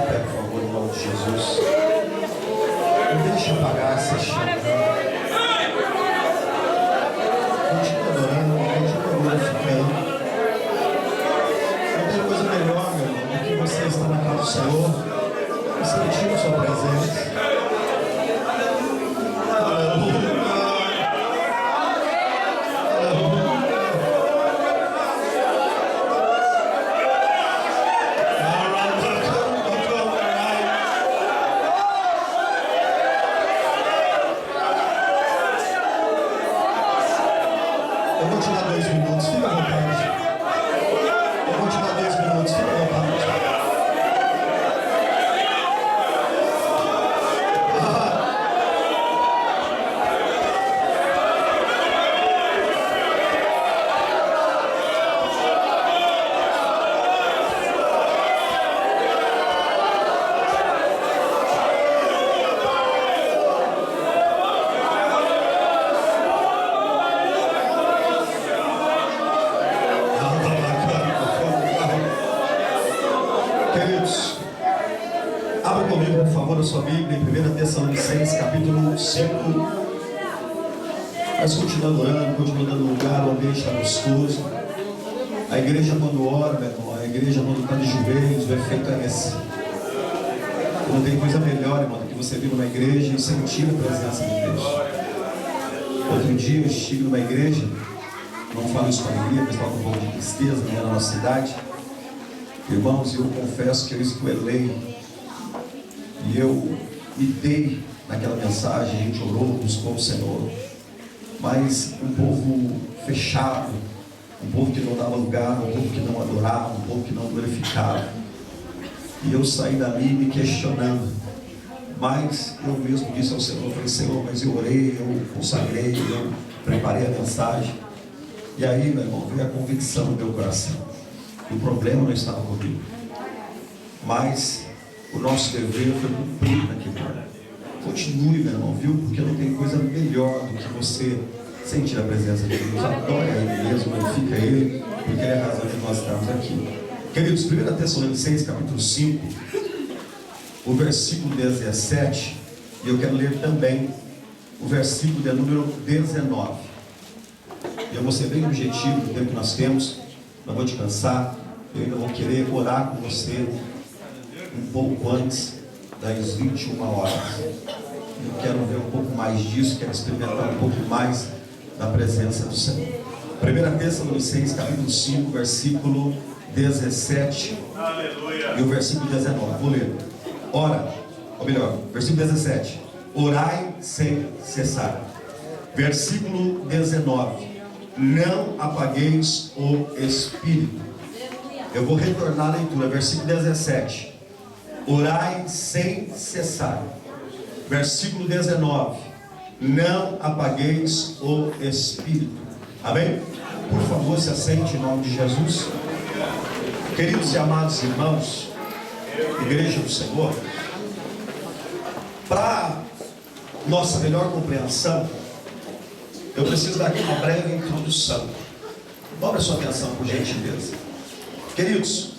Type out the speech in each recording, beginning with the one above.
pé, por favor, em nome de Jesus. Não deixe apagar essa chama. Continua adorando, continua glorificando. Não tem coisa melhor, meu irmão, do que você estar na casa do Senhor, sentindo sua presença. Aleluia. Eu vou te dar 2 minutos, fica à vontade. Eu vou te dar 2 minutos, fica à vontade. Queridos, abra comigo, por favor, a sua Bíblia em 1 Tessalonicenses, capítulo 5. Mas continua adorando, continua dando lugar, o ambiente está gostoso. A igreja, quando ora, meu irmão, a igreja, quando está de joelhos, o efeito é esse. Não tem coisa melhor, irmão, do que você vir numa igreja e sentir a presença de Deus. Outro dia eu estive numa igreja, não falo isso com alegria, mas falo com um pouco de tristeza, na nossa cidade. Irmãos, eu confesso que eu esgoelei e eu me dei naquela mensagem. A gente orou, buscou o Senhor, mas um povo fechado, um povo que não dava lugar, um povo que não adorava, um povo que não glorificava. E eu saí dali me questionando, mas eu mesmo disse ao Senhor, eu falei: Senhor, mas eu orei, eu consagrei, eu preparei a mensagem. E aí, meu irmão, veio a convicção no meu coração. O problema não estava comigo, mas o nosso dever foi cumprir naquele momento. Continue, meu irmão, viu? Porque não tem coisa melhor do que você sentir a presença de Deus. Adore a Ele mesmo, glorifica Ele, porque Ele é a razão de nós estarmos aqui. Queridos, 1 Tessalonicenses, capítulo 5, o versículo 17, e eu quero ler também o versículo de número 19. E eu vou ser bem objetivo do tempo que nós temos. Não vou te cansar, eu ainda vou querer orar com você um pouco antes das 21 horas. Eu quero ver um pouco mais disso, quero experimentar um pouco mais da presença do Senhor. 1 Tessalonicenses, capítulo 5, versículo 17 e o versículo 19. Vou ler. Ora, ou melhor, versículo 17. Orai sem cessar. Versículo 19. Não apagueis o Espírito. Eu vou retornar à leitura, versículo 17. Orai sem cessar. Versículo 19. Não apagueis o Espírito. Amém? Por favor, se assente em nome de Jesus. Queridos e amados irmãos, Igreja do Senhor, para nossa melhor compreensão, eu preciso dar aqui uma breve introdução. Dobre a sua atenção, por gentileza. Queridos,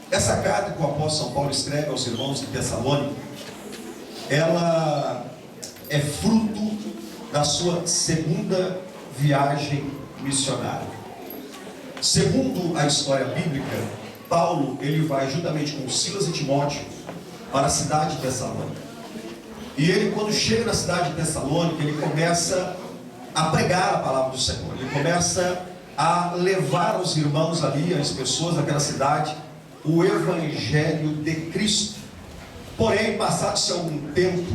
essa carta que o apóstolo São Paulo escreve aos irmãos de Tessalônica, ela é fruto da sua segunda viagem missionária. Segundo a história bíblica, Paulo, ele vai juntamente com Silas e Timóteo para a cidade de Tessalônica. E ele, quando chega na cidade de Tessalônica, ele começa a pregar a palavra do Senhor. Ele começa a levar aos irmãos ali, às pessoas daquela cidade, o Evangelho de Cristo. Porém, passado-se algum tempo,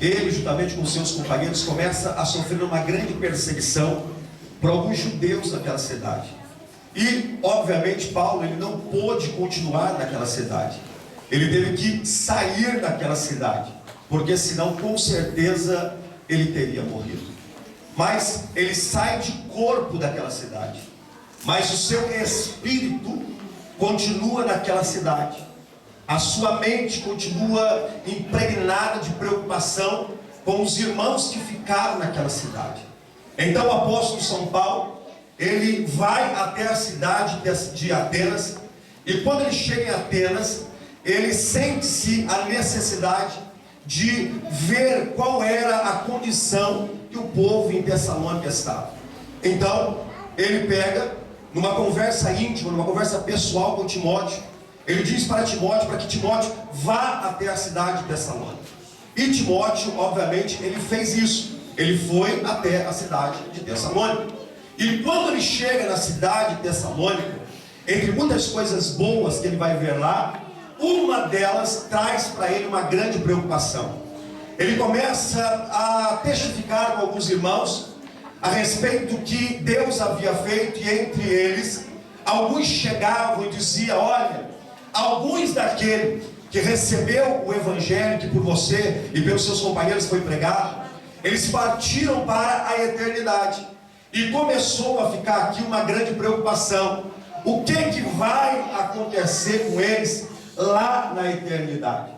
ele, juntamente com seus companheiros, começa a sofrer uma grande perseguição por alguns judeus daquela cidade. E, obviamente, Paulo, ele não pôde continuar naquela cidade. Ele teve que sair daquela cidade, porque senão, com certeza, ele teria morrido. Mas ele sai de corpo daquela cidade, mas o seu espírito continua naquela cidade. A sua mente continua impregnada de preocupação com os irmãos que ficaram naquela cidade. Então o apóstolo São Paulo, ele vai até a cidade de Atenas, e quando ele chega em Atenas, ele sente-se a necessidade de ver qual era a condição que o povo em Tessalônica estava. Então, ele pega, numa conversa íntima, numa conversa pessoal com Timóteo, ele diz para Timóteo, para que Timóteo vá até a cidade de Tessalônica. E Timóteo, obviamente, ele fez isso. Ele foi até a cidade de Tessalônica. E quando ele chega na cidade de Tessalônica, entre muitas coisas boas que ele vai ver lá, uma delas traz para ele uma grande preocupação. Ele começa a testificar com alguns irmãos a respeito do que Deus havia feito, e entre eles, alguns chegavam e diziam: olha, alguns daquele que recebeu o evangelho que por você e pelos seus companheiros foi pregado, eles partiram para a eternidade. E começou a ficar aqui uma grande preocupação: o que vai acontecer com eles lá na eternidade?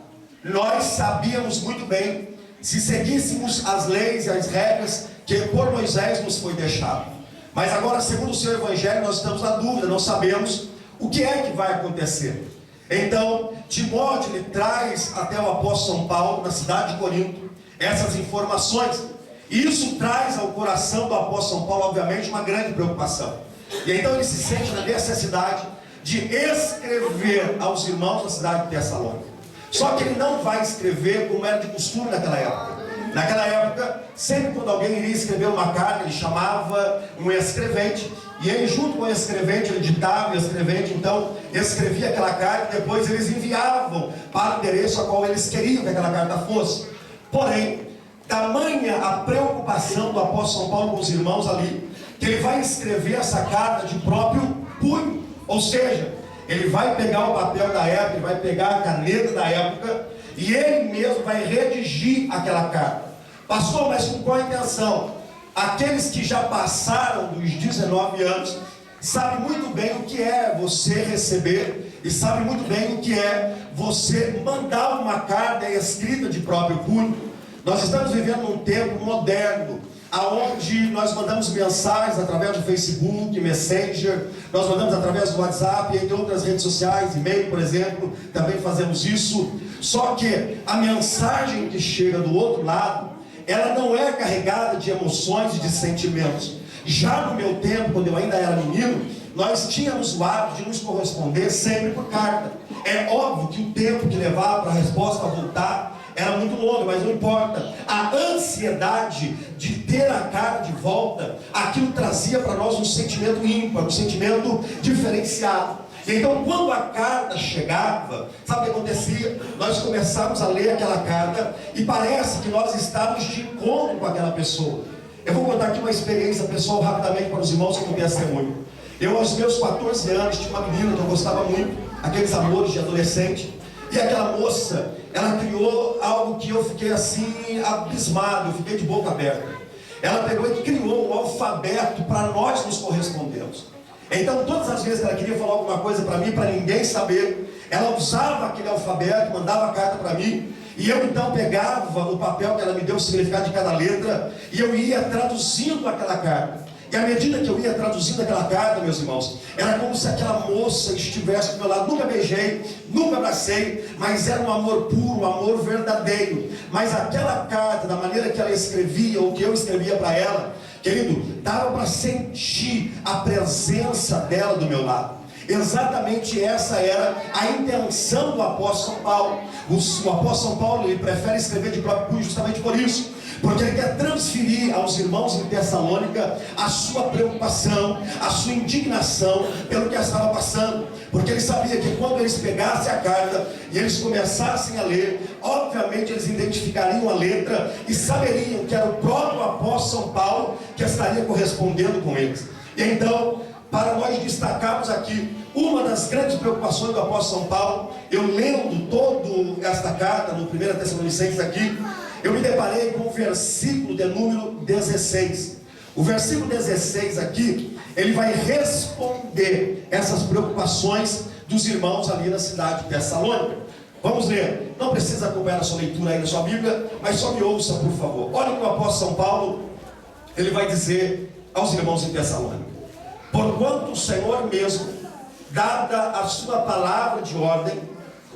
Nós sabíamos muito bem, se seguíssemos as leis e as regras que por Moisés nos foi deixado. Mas agora, segundo o seu evangelho, nós estamos na dúvida, não sabemos o que é que vai acontecer. Então, Timóteo ele traz até o apóstolo São Paulo, na cidade de Corinto, essas informações. E isso traz ao coração do apóstolo São Paulo, obviamente, uma grande preocupação. E então ele se sente na necessidade de escrever aos irmãos da cidade de Tessalônica. Só que ele não vai escrever como era de costume naquela época. Naquela época, sempre quando alguém iria escrever uma carta, ele chamava um escrevente, e ele, junto com o escrevente, ele ditava o escrevente, então escrevia aquela carta, e depois eles enviavam para o endereço a qual eles queriam que aquela carta fosse. Porém, tamanha a preocupação do apóstolo São Paulo com os irmãos ali, que ele vai escrever essa carta de próprio punho. Ou seja, ele vai pegar o papel da época, ele vai pegar a caneta da época, e ele mesmo vai redigir aquela carta. Pastor, mas com qual intenção? Aqueles que já passaram dos 19 anos sabem muito bem o que é você receber, e sabem muito bem o que é você mandar uma carta escrita de próprio punho. Nós estamos vivendo num tempo moderno, aonde nós mandamos mensagens através do Facebook, Messenger, nós mandamos através do WhatsApp, entre outras redes sociais, e-mail, por exemplo, também fazemos isso. Só que a mensagem que chega do outro lado, ela não é carregada de emoções e de sentimentos. Já no meu tempo, quando eu ainda era menino, nós tínhamos o hábito de nos corresponder sempre por carta. É óbvio que o tempo que levava para a resposta voltar era muito longo, mas não importa. A ansiedade de ter a carta de volta, aquilo trazia para nós um sentimento ímpar, um sentimento diferenciado. Então, quando a carta chegava, sabe o que acontecia? Nós começávamos a ler aquela carta e parece que nós estávamos de encontro com aquela pessoa. Eu vou contar aqui uma experiência pessoal rapidamente para os irmãos que não testemunho. Eu, aos meus 14 anos, tinha uma menina que eu gostava muito, aqueles amores de adolescente. E aquela moça, ela criou algo que eu fiquei assim, abismado, eu fiquei de boca aberta. Ela pegou e criou um alfabeto para nós nos correspondermos. Então, todas as vezes que ela queria falar alguma coisa para mim, para ninguém saber, ela usava aquele alfabeto, mandava a carta para mim, e eu então pegava o papel que ela me deu, o significado de cada letra, e eu ia traduzindo aquela carta. E à medida que eu ia traduzindo aquela carta, meus irmãos, era como se aquela moça estivesse do meu lado. Nunca beijei, nunca abracei, mas era um amor puro, um amor verdadeiro. Mas aquela carta, da maneira que ela escrevia, ou que eu escrevia para ela, querido, dava para sentir a presença dela do meu lado. Exatamente essa era a intenção do apóstolo São Paulo. O apóstolo São Paulo, ele prefere escrever de próprio punho justamente por isso, porque ele quer transferir aos irmãos em Tessalônica a sua preocupação, a sua indignação pelo que estava passando. Porque ele sabia que quando eles pegassem a carta e eles começassem a ler, obviamente eles identificariam a letra e saberiam que era o próprio apóstolo São Paulo que estaria correspondendo com eles. E então, para nós destacarmos aqui uma das grandes preocupações do apóstolo São Paulo, eu lendo toda esta carta no 1 Tessalonicenses aqui, eu me deparei com o versículo de número 16. O versículo 16 aqui, ele vai responder essas preocupações dos irmãos ali na cidade de Tessalônica. Vamos ler. Não precisa acompanhar a sua leitura aí na sua Bíblia, mas só me ouça, por favor. Olha o que o apóstolo São Paulo, ele vai dizer aos irmãos em Tessalônica: porquanto o Senhor mesmo, dada a sua palavra de ordem,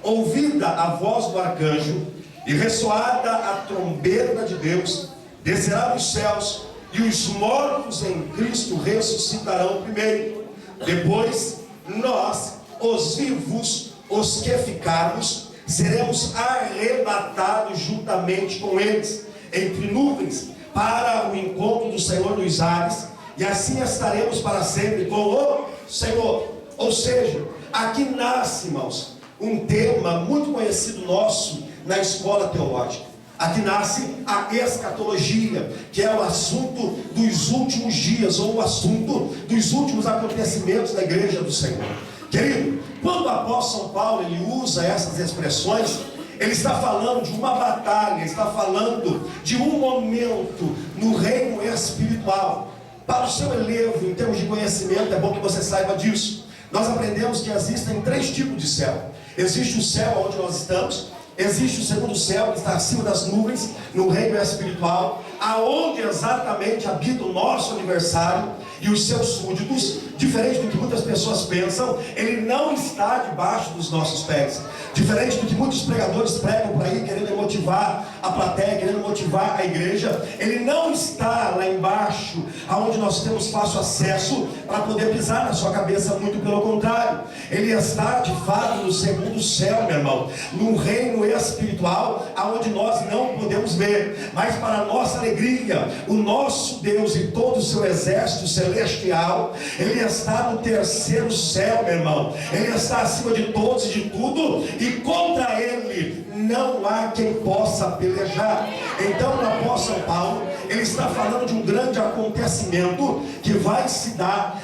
ouvida a voz do arcanjo e ressoada a trombeta de Deus, descerá dos céus, e os mortos em Cristo ressuscitarão primeiro. Depois, nós, os vivos, os que ficarmos, seremos arrebatados juntamente com eles, entre nuvens, para o encontro do Senhor nos ares, e assim estaremos para sempre com o Senhor. Ou seja, aqui nasce, irmãos, um tema muito conhecido nosso na escola teológica. Aqui nasce a escatologia, que é o assunto dos últimos dias, ou o assunto dos últimos acontecimentos da igreja do Senhor. Querido, quando o apóstolo São Paulo ele usa essas expressões, ele está falando de uma batalha, está falando de um momento no reino espiritual. Para o seu elevo, em termos de conhecimento, é bom que você saiba disso. Nós aprendemos que existem 3 tipos de céu. Existe o céu onde nós estamos, existe o segundo céu que está acima das nuvens, no reino espiritual, aonde exatamente habita o nosso adversário e os seus súditos. Diferente do que muitas pessoas pensam, ele não está debaixo dos nossos pés. Diferente do que muitos pregadores pregam por aí, querendo motivar a plateia, querendo motivar a igreja, ele não está lá embaixo, aonde nós temos fácil acesso para poder pisar na sua cabeça. Muito pelo contrário, ele está de fato no segundo céu, meu irmão, num reino espiritual, aonde nós não podemos ver. Mas para nossa alegria, o nosso Deus e todo o seu exército celestial, ele está no terceiro céu, meu irmão. Ele está acima de todos e de tudo, e contra ele não há quem possa pelejar. Então o apóstolo Paulo, ele está falando de um grande acontecimento que vai se dar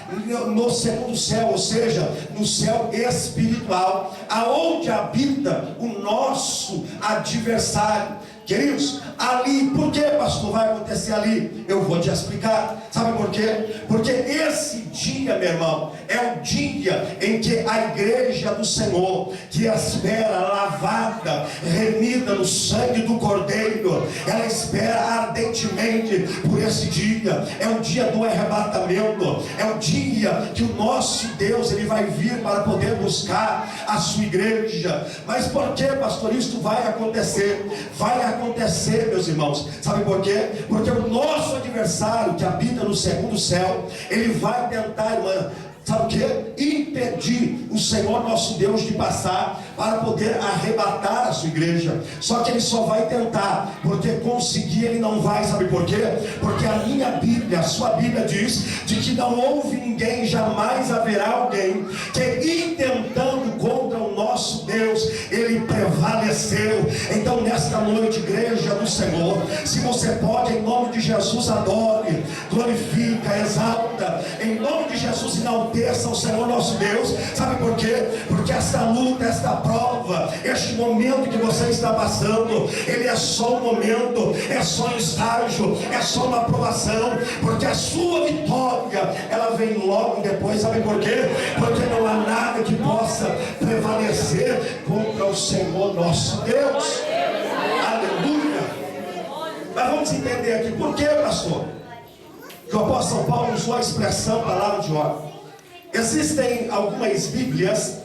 no segundo céu, ou seja, no céu espiritual, aonde habita o nosso adversário. Queridos, ali, por que, pastor, vai acontecer ali? Eu vou te explicar. Sabe por quê? Porque esse dia, meu irmão, é o dia em que a igreja do Senhor, que espera lavada, remida no sangue do Cordeiro, ela espera ardentemente por esse dia. É o dia do arrebatamento, é o dia que o nosso Deus ele vai vir para poder buscar a sua igreja. Mas por que, pastor, isso vai acontecer? Vai acontecer, meus irmãos, sabe por quê? Porque o nosso adversário que habita no segundo céu, ele vai tentar, irmã, sabe o que? Impedir o Senhor nosso Deus de passar para poder arrebatar a sua igreja. Só que ele só vai tentar, porque conseguir ele não vai. Sabe por quê? Porque a minha Bíblia, a sua Bíblia diz de que não houve ninguém, jamais haverá alguém que intentando contra o nosso Deus, ele prevaleceu. Então nesta noite, igreja do Senhor, se você pode, em nome de Jesus, adore, glorifica, exalta, em nome de Jesus, enalteça o Senhor nosso Deus. Sabe por quê? Porque esta luta, esta prova, este momento que você está passando, ele é só um momento, é só um estágio, é só uma aprovação, porque a sua vitória, ela vem logo depois. Sabe por quê? Porque não há nada que possa prevalecer contra o Senhor nosso Deus. Aleluia. Mas vamos entender aqui, por quê, pastor, que o apóstolo Paulo usou a expressão palavra de ordem? Existem algumas Bíblias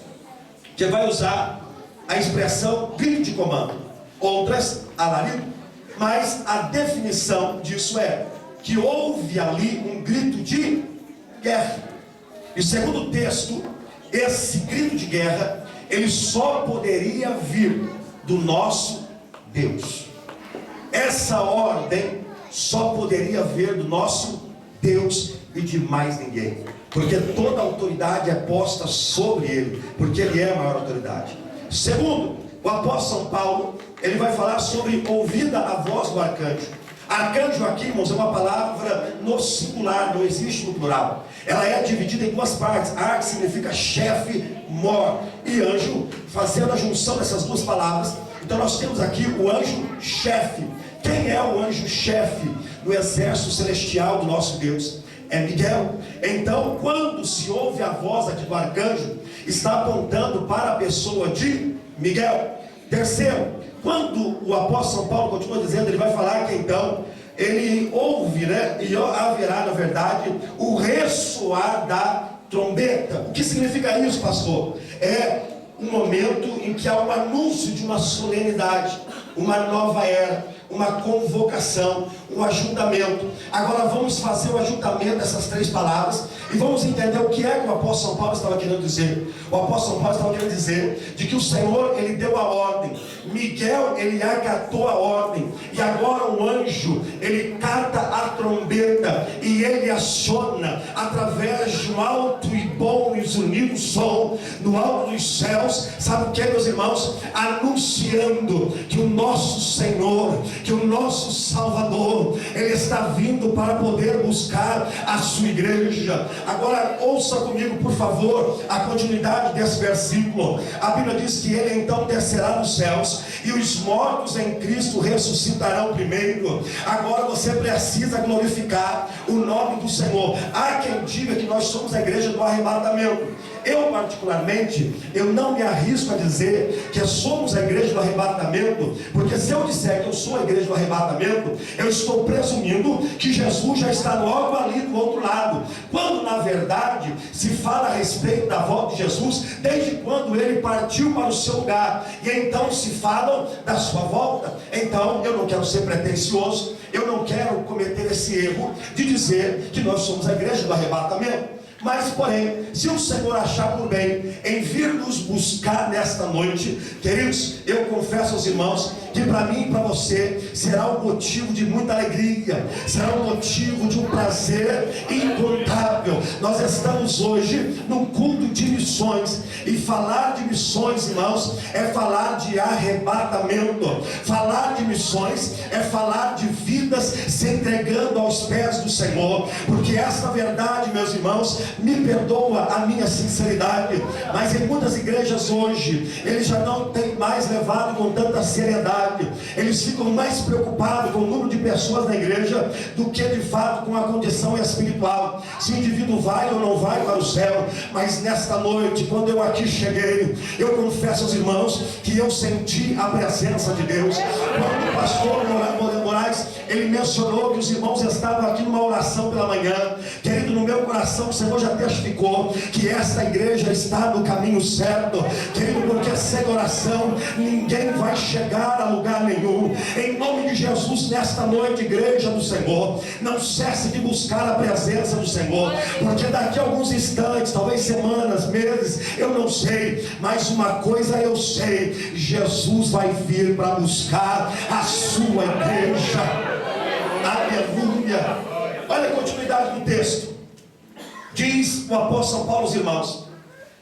que vai usar a expressão grito de comando, outras alarido, mas a definição disso é que houve ali um grito de guerra. E segundo o texto, esse grito de guerra, ele só poderia vir do nosso Deus. Essa ordem só poderia vir do nosso Deus e de mais ninguém, porque toda a autoridade é posta sobre ele, porque ele é a maior autoridade. Segundo, o apóstolo São Paulo, ele vai falar sobre ouvida a voz do arcanjo. Arcanjo aqui, irmãos, é uma palavra no singular, não existe no plural. Ela é dividida em duas partes. Ar significa chefe, mor, e anjo, fazendo a junção dessas duas palavras. Então nós temos aqui o anjo chefe. Quem é o anjo chefe no exército celestial do nosso Deus? É Miguel. Então, quando se ouve a voz aqui do arcanjo, está apontando para a pessoa de Miguel. Terceiro, quando o apóstolo São Paulo continua dizendo, ele vai falar que então ele ouve, né? E haverá, na verdade, o ressoar da trombeta. O que significa isso, pastor? É um momento em que há um anúncio de uma solenidade, uma nova era, uma convocação, um ajuntamento. Agora vamos fazer o ajuntamento dessas três palavras e vamos entender o que é que o apóstolo São Paulo estava querendo dizer. O apóstolo São Paulo estava querendo dizer de que o Senhor, ele deu a ordem, Miguel, ele acatou a ordem, e agora o anjo, ele cata a trombeta e ele aciona através de um alto e bom e zunido som no alto dos céus. Sabe o que, meus irmãos? Anunciando que o nosso Senhor, que o nosso Salvador, ele está vindo para poder buscar a sua igreja. Agora ouça comigo, por favor, a continuidade desse versículo. A Bíblia diz que ele então descerá nos céus e os mortos em Cristo ressuscitarão primeiro. Agora você precisa glorificar o nome do Senhor. Há quem diga que nós somos a igreja do arrebatamento. Eu particularmente, eu não me arrisco a dizer que somos a igreja do arrebatamento, porque se eu disser que eu sou a igreja do arrebatamento, eu estou presumindo que Jesus já está logo ali do outro lado, quando na verdade se fala a respeito da volta de Jesus desde quando ele partiu para o seu lugar, e então se falam da sua volta. Então eu não quero ser pretensioso, eu não quero cometer esse erro de dizer que nós somos a igreja do arrebatamento. Mas porém, se o Senhor achar por bem em vir nos buscar nesta noite, queridos, eu confesso aos irmãos que para mim e para você será um motivo de muita alegria, será um motivo de um prazer incontável. Nós estamos hoje num culto de missões, e falar de missões, irmãos, é falar de arrebatamento. Falar de missões é falar de vidas se entregando aos pés do Senhor, porque esta verdade, meus irmãos, me perdoa a minha sinceridade, mas em muitas igrejas hoje, eles já não têm mais levado com tanta seriedade. Eles ficam mais preocupados com o número de pessoas na igreja do que de fato com a condição espiritual, se o indivíduo vai ou não vai para o céu. Mas nesta noite, quando eu aqui cheguei, eu confesso aos irmãos que eu senti a presença de Deus. Quando o pastor Moraes, ele mencionou que os irmãos estavam aqui numa oração pela manhã, querido, no meu coração o Senhor já testificou que esta igreja está no caminho certo, querido, porque sem oração ninguém vai chegar a lugar nenhum. Em nome de Jesus, nesta noite, igreja do Senhor, não cesse de buscar a presença do Senhor, porque daqui a alguns instantes, talvez semanas, meses, eu não sei, mas uma coisa eu sei: Jesus vai vir para buscar a sua igreja. Aleluia. Olha a continuidade do texto. Diz o apóstolo São Paulo aos irmãos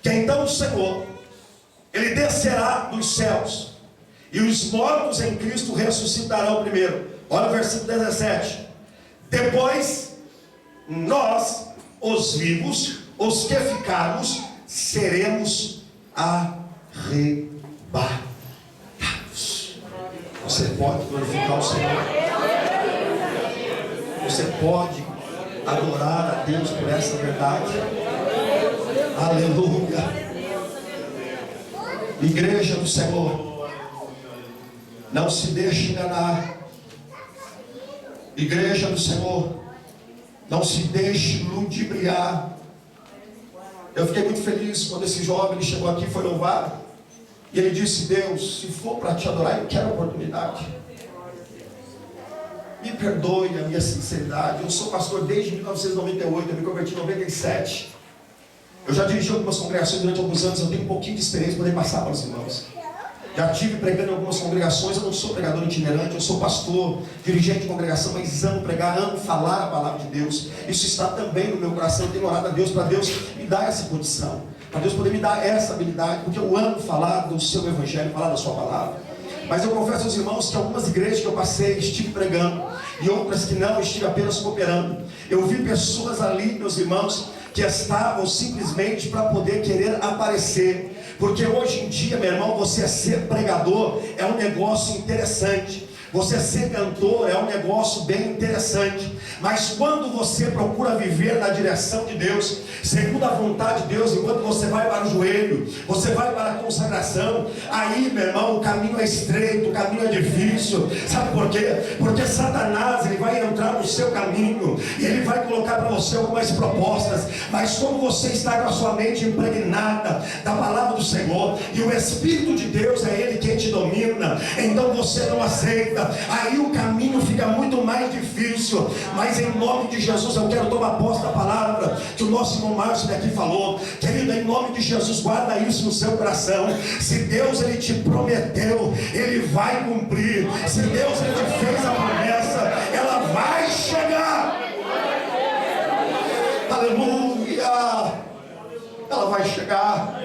que então o Senhor, ele descerá dos céus e os mortos em Cristo ressuscitarão primeiro. Olha o versículo 17. Depois nós, os vivos, os que ficarmos, seremos arrebatados. Você pode glorificar o Senhor, você pode adorar a Deus por essa verdade. Aleluia. Igreja do Senhor, não se deixe enganar. Igreja do Senhor, não se deixe ludibriar. Eu fiquei muito feliz quando esse jovem ele chegou aqui e foi louvado, e ele disse: Deus, se for para te adorar, eu quero a oportunidade. Me perdoe a minha sinceridade. Eu sou pastor desde 1998, eu me converti em 97. Eu já dirigi algumas congregações durante alguns anos, eu tenho um pouquinho de experiência para poder passar para os irmãos. Já estive pregando em algumas congregações. Eu não sou pregador itinerante, eu sou pastor, dirigente de congregação, mas amo pregar, amo falar a palavra de Deus. Isso está também no meu coração. Eu tenho orado a Deus para Deus me dar essa condição, para Deus poder me dar essa habilidade, porque eu amo falar do seu evangelho, falar da sua palavra. Mas eu confesso aos irmãos que algumas igrejas que eu passei, estive pregando, e outras que não, estive apenas cooperando. Eu vi pessoas ali, meus irmãos, que estavam simplesmente para poder querer aparecer. Porque hoje em dia, meu irmão, você ser pregador é um negócio interessante. Você ser cantor é um negócio bem interessante, mas quando você procura viver na direção de Deus, segundo a vontade de Deus, enquanto você vai para o joelho, você vai para a consagração, aí, meu irmão, o caminho é estreito, o caminho é difícil. Sabe por quê? Porque Satanás, ele vai entrar no seu caminho e ele vai colocar para você algumas propostas, mas como você está com a sua mente impregnada da palavra do Senhor, e o Espírito de Deus é Ele quem te domina, então você não aceita, aí o caminho fica muito mais difícil. Mas em nome de Jesus eu quero tomar posse da palavra que o nosso irmão Márcio daqui falou. Querido, em nome de Jesus, guarda isso no seu coração. Se Deus ele te prometeu, Ele vai cumprir. Se Deus ele te fez a promessa, ela vai chegar. Aleluia! Ela vai chegar.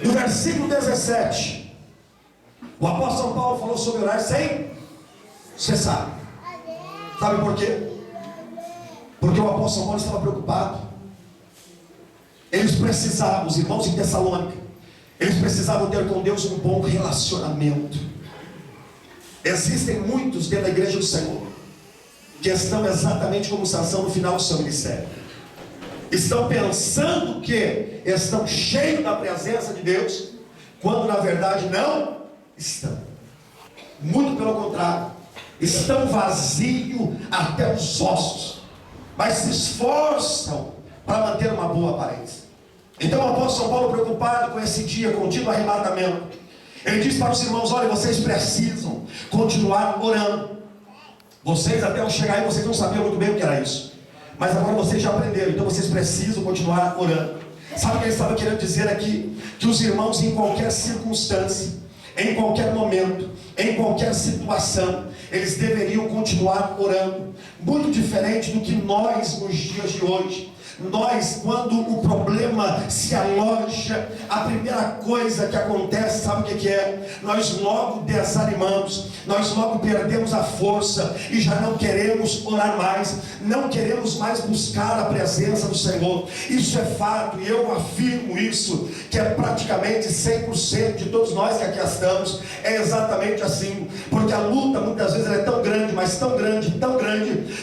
No versículo 17, o apóstolo Paulo falou sobre orar sem cessar. Sabe por quê? Porque o apóstolo Paulo estava preocupado. Eles precisavam, os irmãos em Tessalônica, eles precisavam ter com Deus um bom relacionamento. Existem muitos dentro da igreja do Senhor que estão exatamente como Sansão no final do seu ministério. Estão pensando que estão cheios da presença de Deus, quando na verdade não estão. Muito pelo contrário, estão vazios até os ossos, mas se esforçam para manter uma boa aparência. Então o apóstolo Paulo, preocupado com esse dia contínuo arrebatamento, ele diz para os irmãos: olha, vocês precisam continuar orando. Vocês até eu chegar aí, vocês não sabiam muito bem o que era isso, mas agora vocês já aprenderam, então vocês precisam continuar orando. Sabe o que ele estava querendo dizer aqui? Que os irmãos, em qualquer circunstância, em qualquer momento, em qualquer situação, eles deveriam continuar orando. Muito diferente do que nós nos dias de hoje. Nós, quando o problema se aloja, a primeira coisa que acontece, sabe o que é? Nós logo desanimamos, nós logo perdemos a força e já não queremos orar mais, não queremos mais buscar a presença do Senhor. Isso é fato, e eu afirmo isso, que é praticamente 100% de todos nós que aqui estamos, é exatamente assim, porque a luta muitas vezes ela é tão grande, mas tão grande,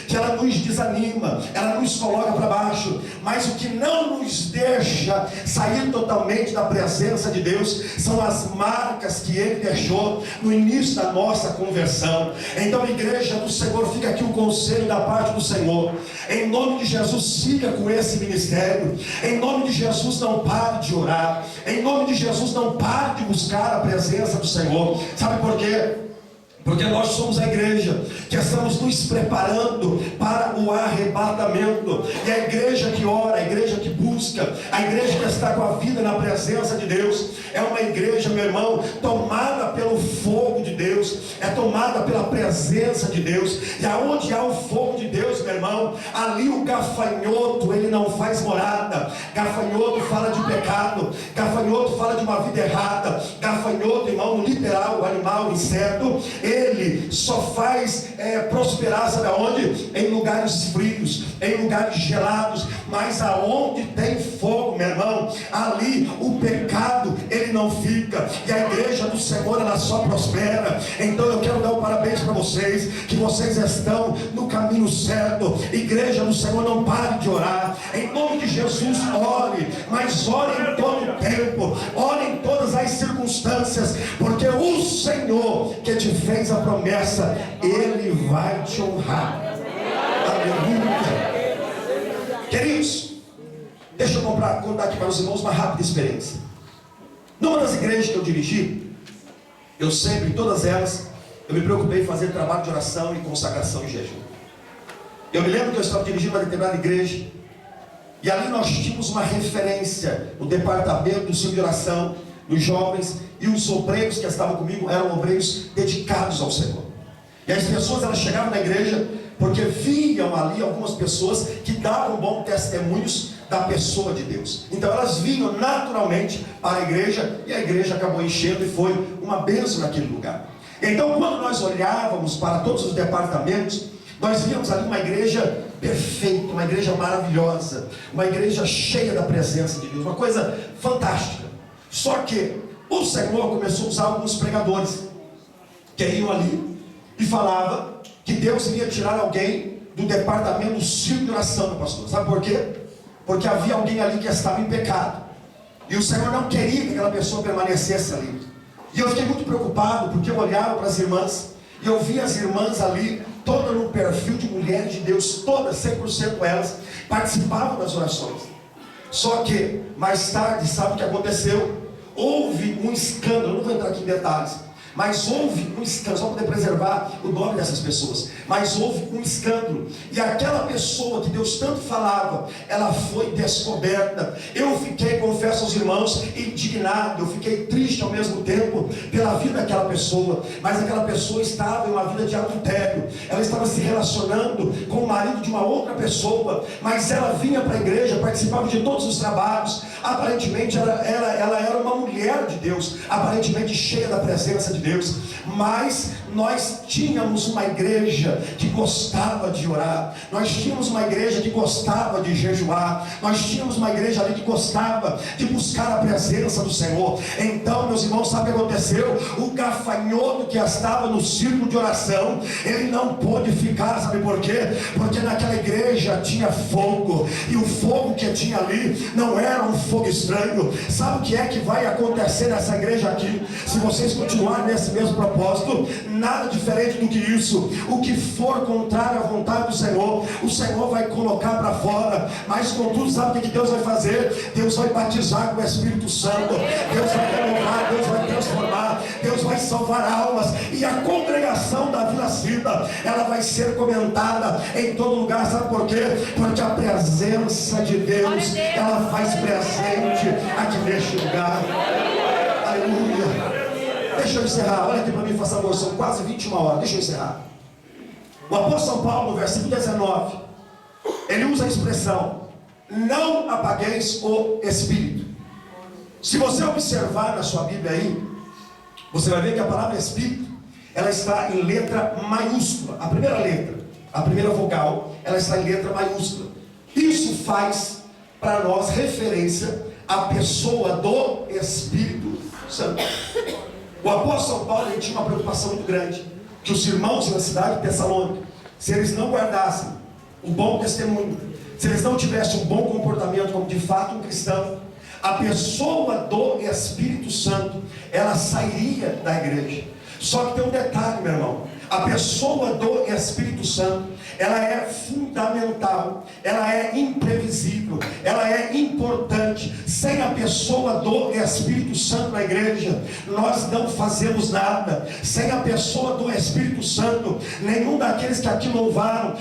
que ela nos desanima, ela nos coloca para baixo. Mas o que não nos deixa sair totalmente da presença de Deus são as marcas que Ele deixou no início da nossa conversão. Então, igreja do Senhor, fica aqui o conselho da parte do Senhor. Em nome de Jesus, siga com esse ministério. Em nome de Jesus, não pare de orar. Em nome de Jesus, não pare de buscar a presença do Senhor. Sabe por quê? Porque nós somos a igreja que estamos nos preparando para o arrebatamento. E a igreja que ora, a igreja que busca, a igreja que está com a vida na presença de Deus, é uma igreja, meu irmão, tomada pelo fogo de Deus, é tomada pela presença de Deus. E aonde há o fogo de Deus, meu irmão, ali o gafanhoto, ele não faz morada. Gafanhoto fala de pecado, gafanhoto fala de uma vida errada. Gafanhoto, irmão, no literal, o animal, o inseto, ele só faz prosperar, sabe aonde? Em lugares frios, em lugares gelados. Mas aonde tem fogo, meu irmão, ali o pecado ele não fica, e a igreja do Senhor ela só prospera. Então eu quero dar um parabéns para vocês, que vocês estão no caminho certo. Igreja do Senhor, não pare de orar. Em nome de Jesus, ore, mas ore em todo o tempo, ore em todas as circunstâncias, porque o Senhor que te fez a promessa, Ele vai te honrar. Aleluia. Queridos, deixa eu contar aqui para os irmãos uma rápida experiência. Numa das igrejas que eu dirigi, eu sempre, em todas elas, eu me preocupei em fazer trabalho de oração e consagração e jejum. Eu me lembro que eu estava dirigindo uma determinada igreja, e ali nós tínhamos uma referência no departamento do ensino de oração, dos jovens, e os obreiros que estavam comigo eram obreiros dedicados ao Senhor. E as pessoas elas chegavam na igreja porque viam ali algumas pessoas que davam bons testemunhos da pessoa de Deus. Então elas vinham naturalmente para a igreja, e a igreja acabou enchendo e foi uma bênção naquele lugar. Então quando nós olhávamos para todos os departamentos, nós víamos ali uma igreja perfeita, uma igreja maravilhosa, uma igreja cheia da presença de Deus, uma coisa fantástica. Só que o Senhor começou a usar alguns pregadores que que iam ali e falava que Deus iria tirar alguém do departamento do círculo de oração, pastor. Sabe por quê? Porque havia alguém ali que estava em pecado, e o Senhor não queria que aquela pessoa permanecesse ali. E eu fiquei muito preocupado, porque eu olhava para as irmãs, e eu via as irmãs ali, todas no perfil de mulheres de Deus, todas, 100% elas, participavam das orações. Só que, mais tarde, sabe o que aconteceu? Houve um escândalo, eu não vou entrar aqui em detalhes, mas houve um escândalo, só para poder preservar o nome dessas pessoas, mas houve um escândalo, e aquela pessoa que Deus tanto falava, ela foi descoberta. Eu fiquei, confesso aos irmãos, indignado, eu fiquei triste ao mesmo tempo pela vida daquela pessoa, mas aquela pessoa estava em uma vida de adultério, ela estava se relacionando com o marido de uma outra pessoa, mas ela vinha para a igreja, participava de todos os trabalhos, aparentemente ela era uma mulher de Deus, aparentemente cheia da presença de Deus, mas nós tínhamos uma igreja que gostava de orar, nós tínhamos uma igreja que gostava de jejuar, nós tínhamos uma igreja ali que gostava de buscar a presença do Senhor. Então, meus irmãos, sabe o que aconteceu? O gafanhoto que estava no círculo de oração, ele não pôde ficar, sabe por quê? Porque naquela igreja tinha fogo, e o fogo que tinha ali não era um fogo estranho. Sabe o que é que vai acontecer nessa igreja aqui? Se vocês continuarem nesse mesmo propósito, nada diferente do que isso. O que for contrário à vontade do Senhor, o Senhor vai colocar para fora. Mas contudo, sabe o que Deus vai fazer? Deus vai batizar com o Espírito Santo, Deus vai renovar, Deus vai transformar, Deus vai salvar almas, e a congregação da Vila Cida, ela vai ser comentada em todo lugar. Sabe por quê? Porque a presença de Deus, ela faz presente aqui neste lugar. Aleluia. Deixa eu encerrar, olha aqui para mim, faça amor, são quase 21 horas, deixa eu encerrar. O apóstolo São Paulo, no versículo 19, ele usa a expressão: não apagueis o Espírito. Se você observar na sua Bíblia aí, você vai ver que a palavra Espírito, ela está em letra maiúscula. A primeira letra, a primeira vogal, ela está em letra maiúscula. Isso faz para nós referência à pessoa do Espírito Santo. O apóstolo Paulo, ele tinha uma preocupação muito grande, que os irmãos na cidade de Tessalônica, se eles não guardassem o bom testemunho, se eles não tivessem um bom comportamento como de fato um cristão, a pessoa do Espírito Santo, ela sairia da igreja. Só que tem um detalhe, meu irmão: a pessoa do Espírito Santo, ela é fundamental, ela é imprevisível, ela é importante. Sem a pessoa do Espírito Santo na igreja, nós não fazemos nada. Sem a pessoa do Espírito Santo, nenhum daqueles que aqui louvaram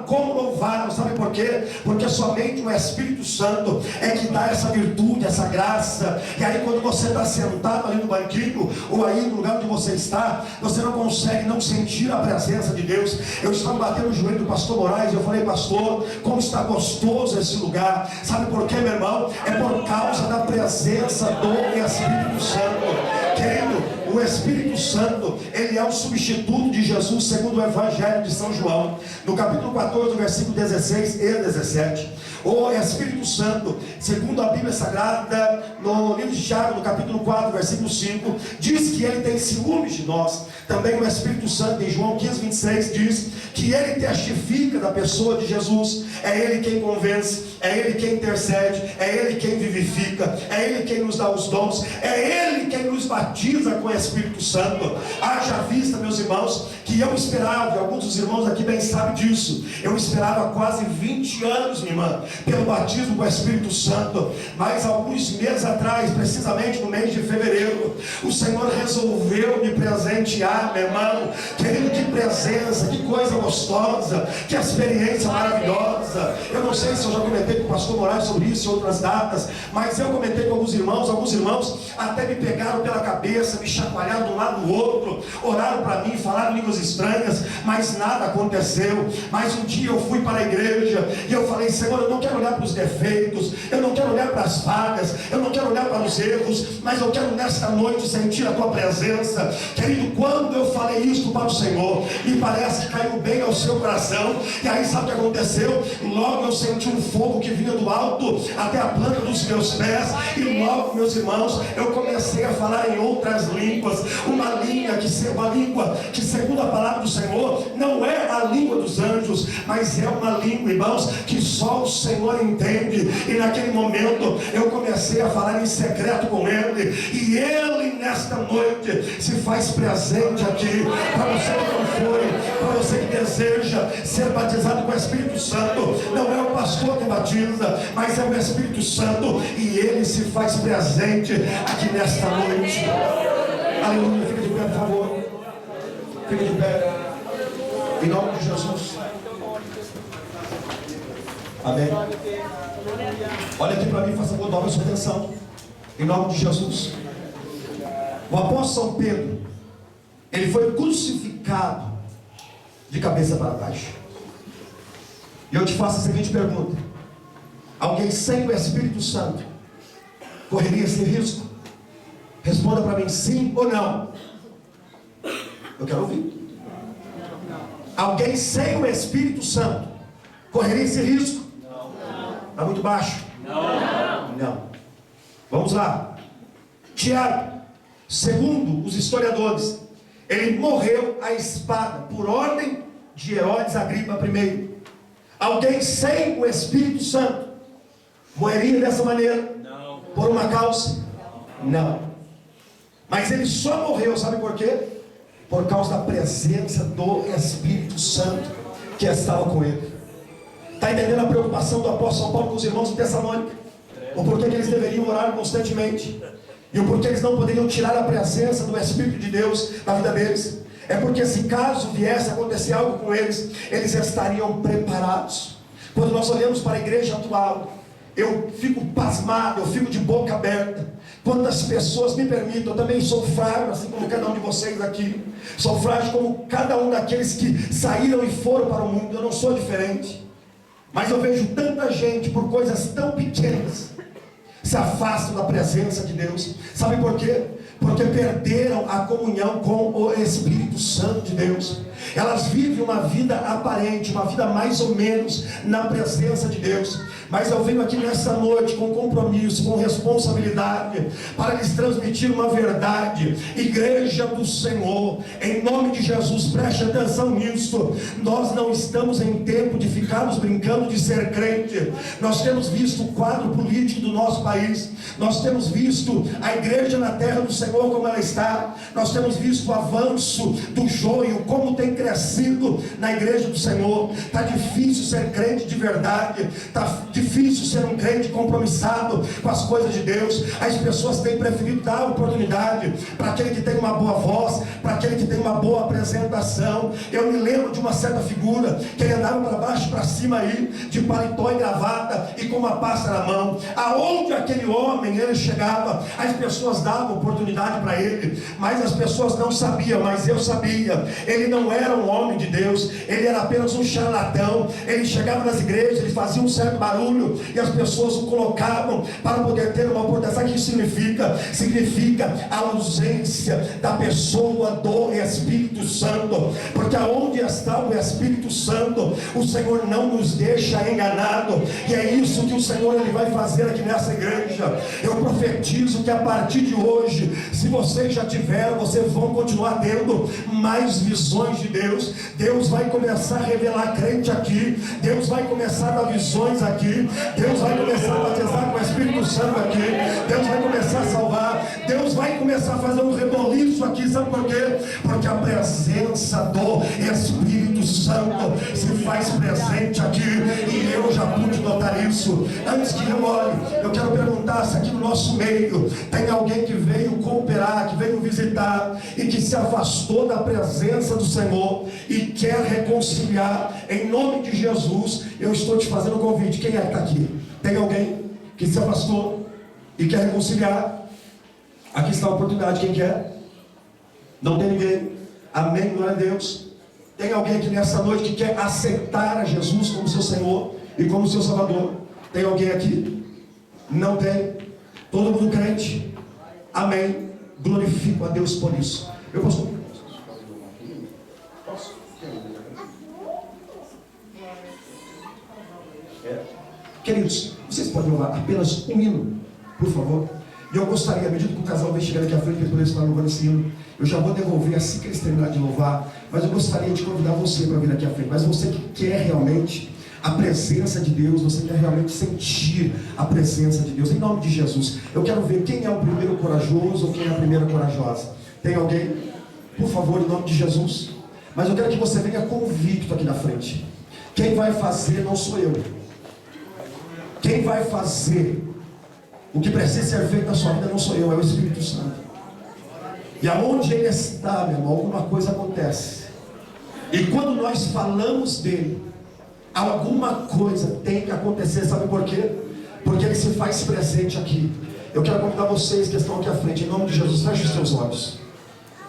como louvaram. Sabe por quê? Porque somente o Espírito Santo é que dá essa virtude, essa graça. E aí quando você está sentado ali no banquinho, ou aí no lugar onde você está, você não consegue não sentir a presença de Deus. Eu estava batendo o joelho do pastor Moraes, eu falei: pastor, como está gostoso esse lugar. Sabe por quê, meu irmão? É por causa da presença do Espírito Santo. Querido, o Espírito Santo, ele é o substituto de Jesus, segundo o Evangelho de São João, no capítulo 14, versículo 16 e 17. O Espírito Santo, segundo a Bíblia Sagrada, no livro de Tiago, no capítulo 4, versículo 5, diz que ele tem ciúmes de nós. Também o Espírito Santo, em João 15, 26, diz que ele testifica da pessoa de Jesus. É ele quem convence, é ele quem intercede, é ele quem vivifica, é ele quem nos dá os dons, é ele quem nos batiza com o Espírito Santo. Haja vista, meus irmãos, que eu esperava, e alguns dos irmãos aqui bem sabem disso, eu esperava quase 20 anos, minha irmã, pelo batismo com o Espírito Santo. Mas alguns meses atrás, precisamente no mês de fevereiro, o Senhor resolveu me presentear, meu irmão. Querido, que presença, que coisa gostosa, que experiência maravilhosa. Eu não sei se eu já comentei com o pastor Moraes sobre isso em outras datas, mas eu comentei com alguns irmãos até me pegaram pela cabeça, me chacoalharam de um lado do outro, oraram para mim, falaram línguas estranhas, mas nada aconteceu. Mas um dia eu fui para a igreja e eu falei: Senhor, eu não quero olhar para os defeitos, eu não quero olhar para as falhas, eu não quero olhar para os erros, mas eu quero nesta noite sentir a tua presença. Querido, quando eu falei isso para o Senhor, me parece que caiu bem aos seu coração. E aí sabe o que aconteceu? Logo eu senti um fogo que vinha do alto até a planta dos meus pés. E logo, meus irmãos, eu comecei a falar em outras línguas. Uma língua que, segundo a palavra do Senhor, não é a língua dos anjos, mas é uma língua, irmãos, que só o Senhor entende. E naquele momento eu comecei a falar em secreto com Ele. E Ele nesta noite se faz presente aqui. Para você que não foi, para você que deseja ser batizado com o Espírito Santo, não é o pastor que batiza, mas é o Espírito Santo. E Ele se faz presente aqui nesta noite. Aleluia. Fica de pé, por favor. Fica de pé. Em nome de Jesus. Amém. Olha aqui para mim, faça favor, dobra sua atenção. Em nome de Jesus. O apóstolo São Pedro, ele foi crucificado de cabeça para baixo. E eu te faço a seguinte pergunta: alguém sem o Espírito Santo correria esse risco? Responda para mim, sim ou não. Eu quero ouvir. Alguém sem o Espírito Santo correria esse risco? Está muito baixo? Não. Vamos lá. Tiago, segundo os historiadores, ele morreu à espada por ordem de Herodes Agripa I. Alguém sem o Espírito Santo morreria dessa maneira? Não. Por uma causa? Não. Mas ele só morreu, sabe por quê? Por causa da presença do Espírito Santo que estava com ele. Está entendendo a preocupação do apóstolo São Paulo com os irmãos de Tessalônica? O porquê que eles deveriam orar constantemente? E o porquê eles não poderiam tirar a presença do Espírito de Deus da vida deles? É porque se caso viesse a acontecer algo com eles, eles estariam preparados. Quando nós olhamos para a igreja atual, eu fico pasmado, eu fico de boca aberta. Quantas pessoas, me permitam, eu também sou frágil, assim como cada um de vocês aqui. Sou frágil como cada um daqueles que saíram e foram para o mundo. Eu não sou diferente. Mas eu vejo tanta gente, por coisas tão pequenas, se afastam da presença de Deus. Sabe por quê? Porque perderam a comunhão com o Espírito Santo de Deus. Elas vivem uma vida aparente, uma vida mais ou menos na presença de Deus. Mas eu venho aqui nessa noite com compromisso, com responsabilidade, para lhes transmitir uma verdade. Igreja do Senhor, em nome de Jesus, preste atenção nisso. Nós não estamos em tempo de ficarmos brincando de ser crente. Nós temos visto o quadro político do nosso país. Nós temos visto a igreja na terra do Senhor como ela está. Nós temos visto o avanço do joio, como tem crescido na igreja do Senhor. Está difícil ser crente de verdade. Está difícil ser um crente compromissado com as coisas de Deus. As pessoas têm preferido dar oportunidade para aquele que tem uma boa voz, para aquele que tem uma boa apresentação. Eu me lembro de uma certa figura que ele andava para baixo e para cima aí, de paletó e gravata e com uma pasta na mão. Aonde aquele homem ele chegava, as pessoas davam oportunidade para ele, mas as pessoas não sabiam, mas eu sabia. Ele não era um homem de Deus, ele era apenas um charlatão. Ele chegava nas igrejas, ele fazia um certo barulho e as pessoas o colocavam para poder ter uma oportunidade. Sabe o que isso significa? Significa a ausência da pessoa do Espírito Santo. Porque aonde está o Espírito Santo, o Senhor não nos deixa enganado. E é isso que o Senhor ele vai fazer aqui nessa igreja. Eu profetizo que a partir de hoje, se vocês já tiveram, vocês vão continuar tendo mais visões de Deus. Deus vai começar a revelar crente aqui. Deus vai começar a dar visões aqui. Deus vai começar a batizar com o Espírito Santo aqui. Deus vai começar a salvar. Deus vai começar a fazer um reboliço aqui. Sabe por quê? Porque a presença do Espírito Santo se faz presente aqui. E eu já pude notar isso. Antes que eu olhe, eu quero perguntar se aqui no nosso meio tem alguém que veio cooperar, que veio visitar e que se afastou da presença do Senhor e quer reconciliar. Em nome de Jesus, eu estou te fazendo um convite. Quem é que está aqui? Tem alguém que se afastou e quer reconciliar? Aqui está a oportunidade. Quem quer? Não tem ninguém? Amém, glória a Deus. Tem alguém aqui nessa noite que quer aceitar a Jesus como seu Senhor e como seu Salvador? Tem alguém aqui? Não tem? Todo mundo crente? Amém. Glorifico a Deus por isso. Eu posso? Queridos, vocês podem louvar apenas um hino, por favor? E eu gostaria, à medida que o casal vem chegando aqui à frente, para eles estar louvando esse hino, eu já vou devolver assim que eles terminarem de louvar, mas eu gostaria de convidar você para vir aqui à frente. Mas você que quer realmente a presença de Deus, você quer realmente sentir a presença de Deus, em nome de Jesus, eu quero ver quem é o primeiro corajoso ou quem é a primeira corajosa. Tem alguém? Por favor, em nome de Jesus. Mas eu quero que você venha convicto aqui na frente. Quem vai fazer não sou eu. Quem vai fazer o que precisa ser feito na sua vida não sou eu, é o Espírito Santo. E aonde Ele está, meu irmão, alguma coisa acontece. E quando nós falamos dele, alguma coisa tem que acontecer. Sabe por quê? Porque Ele se faz presente aqui. Eu quero convidar vocês que estão aqui à frente, em nome de Jesus, feche os seus olhos.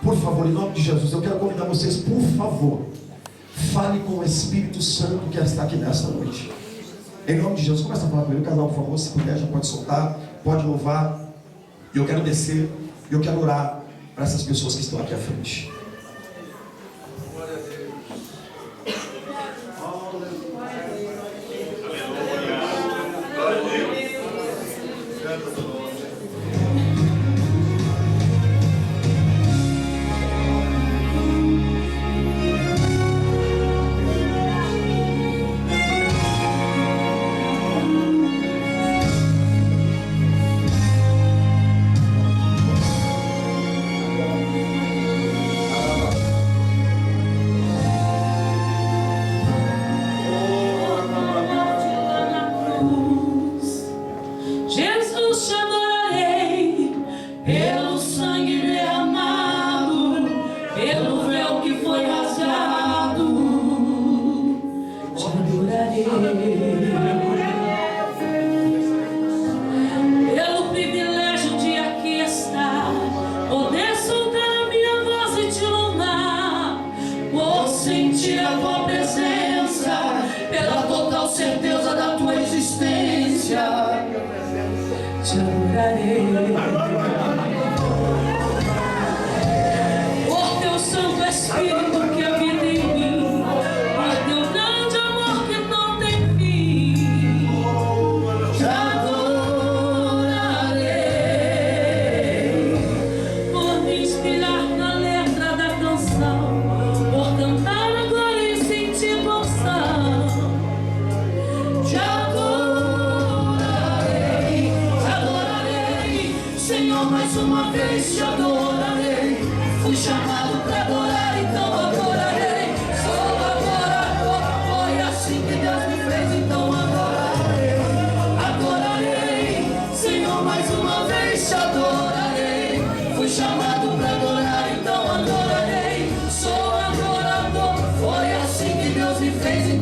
Por favor, em nome de Jesus, eu quero convidar vocês, por favor, fale com o Espírito Santo que está aqui nesta noite. Em nome de Jesus, começa a falar com ele. O casal, por favor, se puder, já pode soltar, pode louvar. E eu quero descer, eu quero orar para essas pessoas que estão aqui à frente. Fez